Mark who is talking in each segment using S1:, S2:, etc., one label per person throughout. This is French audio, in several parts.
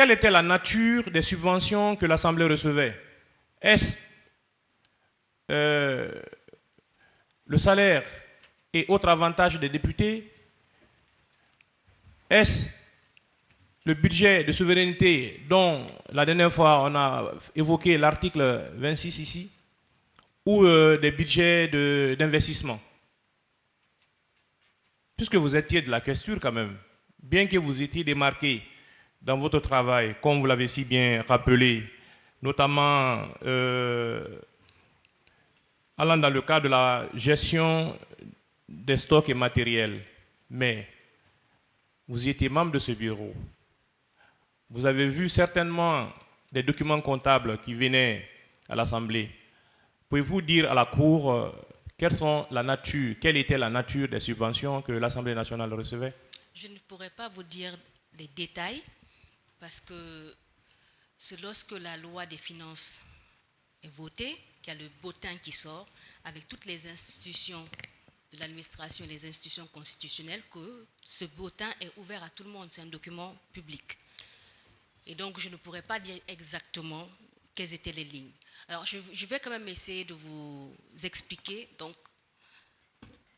S1: quelle était la nature des subventions que l'Assemblée recevait? Est-ce le salaire et autres avantages des députés? Est-ce le budget de souveraineté dont la dernière fois on a évoqué l'article 26 ici, ou des budgets d'investissement? Puisque vous étiez de la questure quand même, bien que vous étiez démarqué dans votre travail, comme vous l'avez si bien rappelé, notamment allant dans le cadre de la gestion des stocks et matériels, mais vous étiez membre de ce bureau. Vous avez vu certainement des documents comptables qui venaient à l'Assemblée. Pouvez-vous dire à la Cour quelle était la nature des subventions que l'Assemblée nationale recevait?
S2: Je ne pourrais pas vous dire les détails parce que c'est lorsque la loi des finances est votée qu'il y a le bottin qui sort avec toutes les institutions de l'administration et les institutions constitutionnelles que ce bottin est ouvert à tout le monde. C'est un document public. Et donc, je ne pourrais pas dire exactement quelles étaient les lignes. Alors, je vais quand même essayer de vous expliquer donc,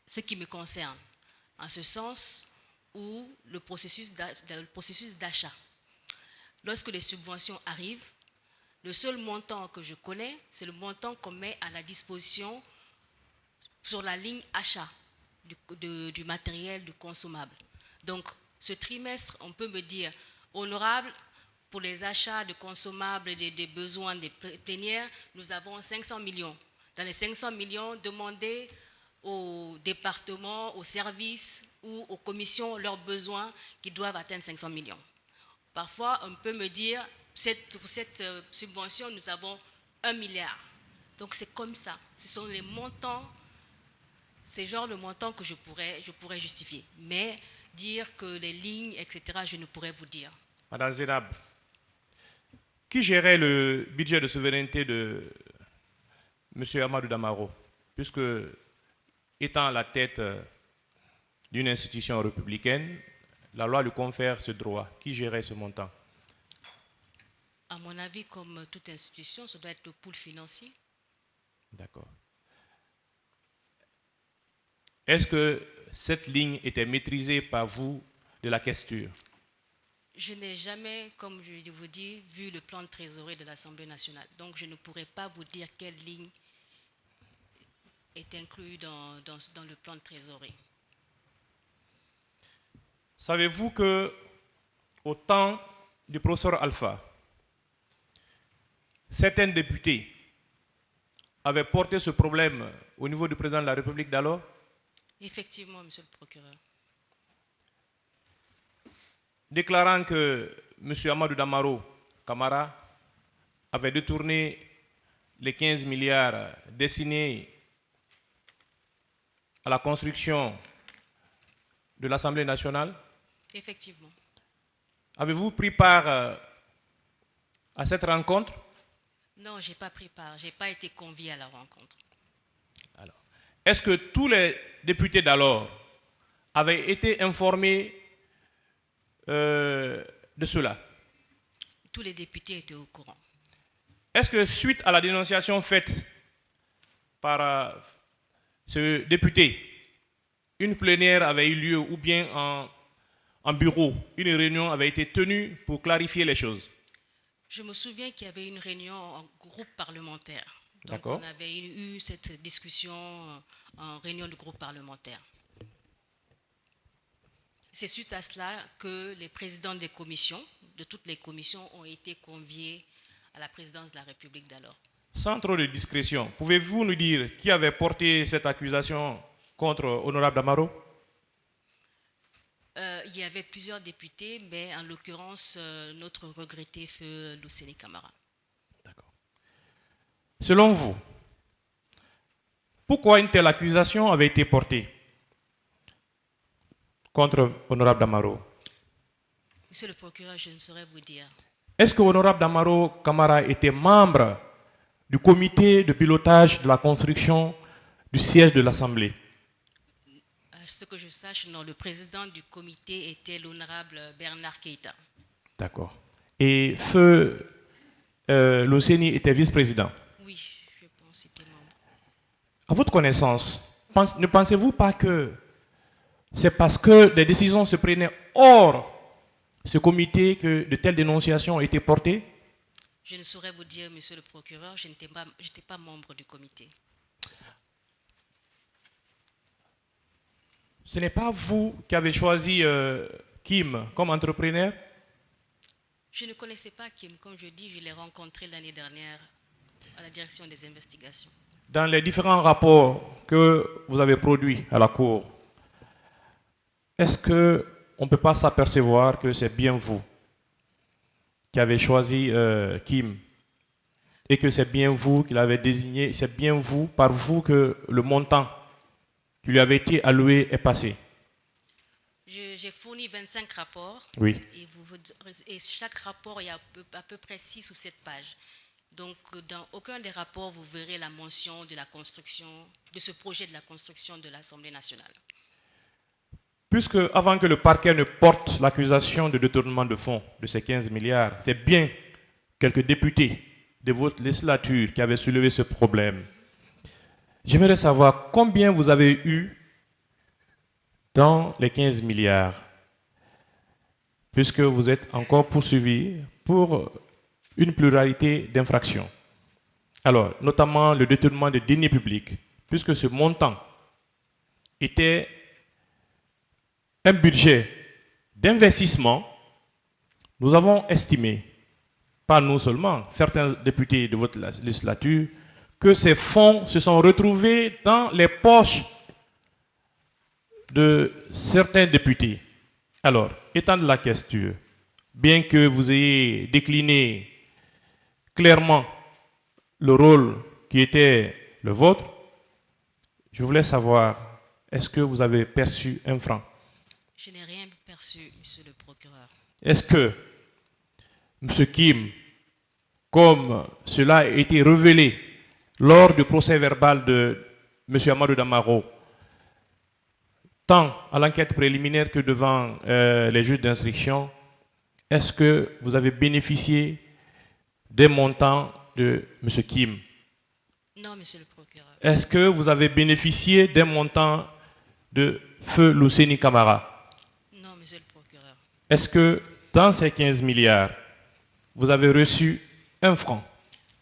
S2: ce qui me concerne, en ce sens où le processus d'achat. Lorsque les subventions arrivent, le seul montant que je connais, c'est le montant qu'on met à la disposition sur la ligne achat du matériel, du consommable. Donc, ce trimestre, on peut me dire, honorable, pour les achats de consommables et des besoins des plénières, nous avons 500 millions. Dans les 500 millions, demandez aux départements, aux services ou aux commissions leurs besoins qui doivent atteindre 500 millions. Parfois, on peut me dire, pour cette subvention, nous avons 1 milliard. Donc, c'est comme ça. Ce sont les montants, c'est genre le montant que je pourrais justifier. Mais dire que les lignes, etc., je ne pourrais vous dire.
S1: Madame Zénab, qui gérait le budget de souveraineté de M. Amadou Damaro, puisque étant à la tête d'une institution républicaine, la loi lui confère ce droit. Qui gérait ce montant?
S2: À mon avis, comme toute institution, ça doit être le pool financier.
S1: D'accord. Est-ce que cette ligne était maîtrisée par vous de la questure?
S2: Je n'ai jamais, comme je vous dis, vu le plan de trésorerie de l'Assemblée nationale. Donc, je ne pourrais pas vous dire quelle ligne est inclue dans le plan de trésorerie.
S1: Savez-vous que au temps du professeur Alpha, certains députés avaient porté ce problème au niveau du président de la République d'alors?
S2: Effectivement, monsieur le procureur.
S1: Déclarant que M. Amadou Damaro Camara avait détourné les 15 milliards destinés à la construction de l'Assemblée nationale?
S2: Effectivement.
S1: Avez-vous pris part à cette rencontre?
S2: Non, je n'ai pas pris part. Je n'ai pas été convié à la rencontre.
S1: Alors, est-ce que tous les députés d'alors avaient été informés de cela?
S2: Tous les députés étaient au courant.
S1: Est-ce que suite à la dénonciation faite par ce député, une plénière avait eu lieu ou bien en bureau, une réunion avait été tenue pour clarifier les choses?
S2: Je me souviens qu'il y avait une réunion en groupe parlementaire. Donc
S1: D'accord.
S2: on avait eu cette discussion en réunion de groupe parlementaire. C'est suite à cela que les présidents des commissions, de toutes les commissions, ont été conviés à la présidence de la République d'alors.
S1: Sans trop de discrétion, pouvez-vous nous dire qui avait porté cette accusation contre Honorable Damaro?
S2: Il y avait plusieurs députés, mais en l'occurrence, notre regretté feu Luceni Camara.
S1: D'accord. Selon vous, pourquoi une telle accusation avait été portée contre Honorable Damaro?
S2: Monsieur le procureur, je ne saurais vous dire.
S1: Est-ce que Honorable Damaro Camara était membre du comité de pilotage de la construction du siège de l'Assemblée?
S2: À ce que je sache, non, le président du comité était l'honorable Bernard Keïta.
S1: D'accord. et Feu Loseni était vice-président.
S2: Oui, je pense que c'était membre.
S1: À votre connaissance, ne pensez-vous pas que c'est parce que des décisions se prenaient hors ce comité que de telles dénonciations ont été portées?
S2: Je ne saurais vous dire, monsieur le procureur, je n'étais pas membre du comité.
S1: Ce n'est pas vous qui avez choisi Kim comme entrepreneur?
S2: Je ne connaissais pas Kim, comme je dis, je l'ai rencontré l'année dernière à la direction des investigations.
S1: Dans les différents rapports que vous avez produits à la Cour, est-ce qu'on ne peut pas s'apercevoir que c'est bien vous qui avez choisi Kim et que c'est bien vous qui l'avez désigné, c'est bien vous, par vous, que le montant qui lui avait été alloué est passé?
S2: J'ai fourni 25 rapports.
S1: Oui.
S2: Et chaque rapport, il y a à peu près 6 ou 7 pages. Donc, dans aucun des rapports, vous verrez la mention de la construction, de ce projet de la construction de l'Assemblée nationale.
S1: Puisque, avant que le parquet ne porte l'accusation de détournement de fonds de ces 15 milliards, c'est bien quelques députés de votre législature qui avaient soulevé ce problème. J'aimerais savoir combien vous avez eu dans les 15 milliards, puisque vous êtes encore poursuivi pour une pluralité d'infractions. Alors, notamment le détournement des deniers publics, puisque ce montant était un budget d'investissement, nous avons estimé, pas nous seulement, certains députés de votre législature, que ces fonds se sont retrouvés dans les poches de certains députés. Alors, étant de la question, bien que vous ayez décliné clairement le rôle qui était le vôtre, je voulais savoir, est-ce que vous avez perçu un franc?
S2: Je n'ai rien perçu, monsieur le procureur.
S1: Est-ce que M. Kim, comme cela a été révélé lors du procès verbal de M. Amadou Damaro, tant à l'enquête préliminaire que devant les juges d'instruction, est-ce que vous avez bénéficié des montants de M. Kim?
S2: Non, monsieur le procureur.
S1: Est-ce que vous avez bénéficié des montants de Feu Loseni Camara?
S2: Non, monsieur le procureur.
S1: Est-ce que dans ces 15 milliards, vous avez reçu un franc,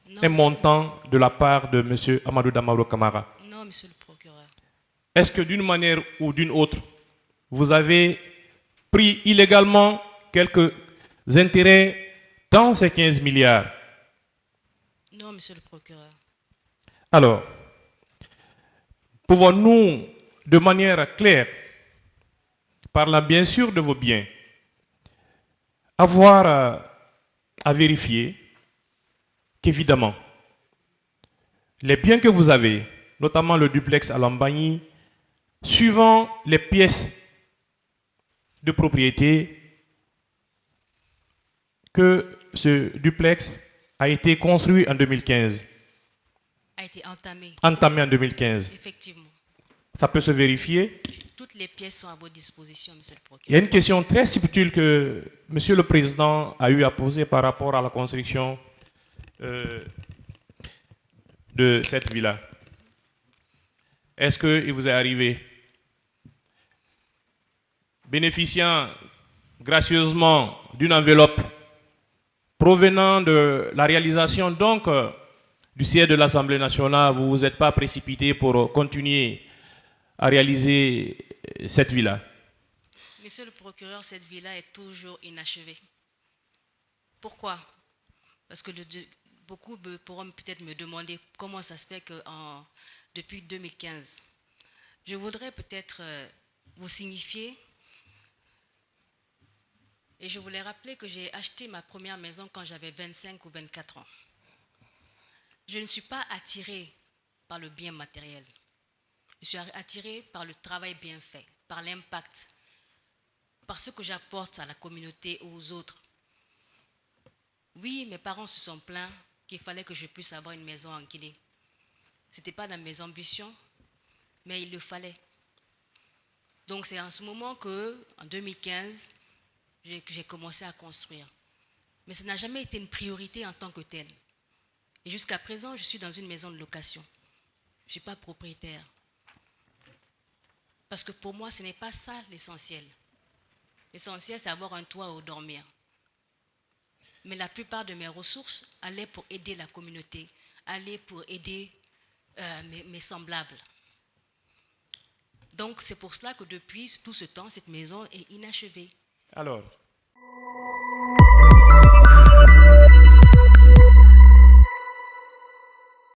S2: Non,
S1: un montant de la part de M. Amadou Damaro Camara?
S2: Non, monsieur le procureur.
S1: Est-ce que d'une manière ou d'une autre, vous avez pris illégalement quelques intérêts dans ces 15 milliards?
S2: Non, monsieur le procureur.
S1: Alors, pouvons-nous, de manière claire, parlant bien sûr de vos biens, avoir à vérifier qu'évidemment, les biens que vous avez, notamment le duplex à Lambagny, suivant les pièces de propriété, que ce duplex a été construit en 2015.
S2: A été entamé.
S1: Entamé en 2015.
S2: Effectivement.
S1: Ça peut se vérifier.
S2: Toutes les pièces sont à votre disposition, monsieur le procureur.
S1: Il y a une question très subtile que Monsieur le Président a eu à poser par rapport à la construction de cette villa. Est-ce qu'il vous est arrivé, bénéficiant gracieusement d'une enveloppe provenant de la réalisation donc du siège de l'Assemblée nationale, vous ne vous êtes pas précipité pour continuer à réaliser cette villa?
S2: Monsieur le procureur, cette villa est toujours inachevée. Pourquoi? Parce que beaucoup pourront peut-être me demander comment ça se fait que depuis 2015. Je voudrais peut-être vous signifier, et je voulais rappeler que j'ai acheté ma première maison quand j'avais 25 ou 24 ans. Je ne suis pas attirée par le bien matériel. Je suis attirée par le travail bien fait, par l'impact, par ce que j'apporte à la communauté ou aux autres. Oui, mes parents se sont plaints qu'il fallait que je puisse avoir une maison en Guinée. Ce n'était pas dans mes ambitions, mais il le fallait. Donc c'est en ce moment que, en 2015, j'ai commencé à construire. Mais ça n'a jamais été une priorité en tant que telle. Et jusqu'à présent, je suis dans une maison de location. Je ne suis pas propriétaire. Parce que pour moi, ce n'est pas ça l'essentiel. L'essentiel, c'est avoir un toit où dormir. Mais la plupart de mes ressources allaient pour aider la communauté, allaient pour aider mes semblables. Donc, c'est pour cela que depuis tout ce temps, cette maison est inachevée.
S1: Alors,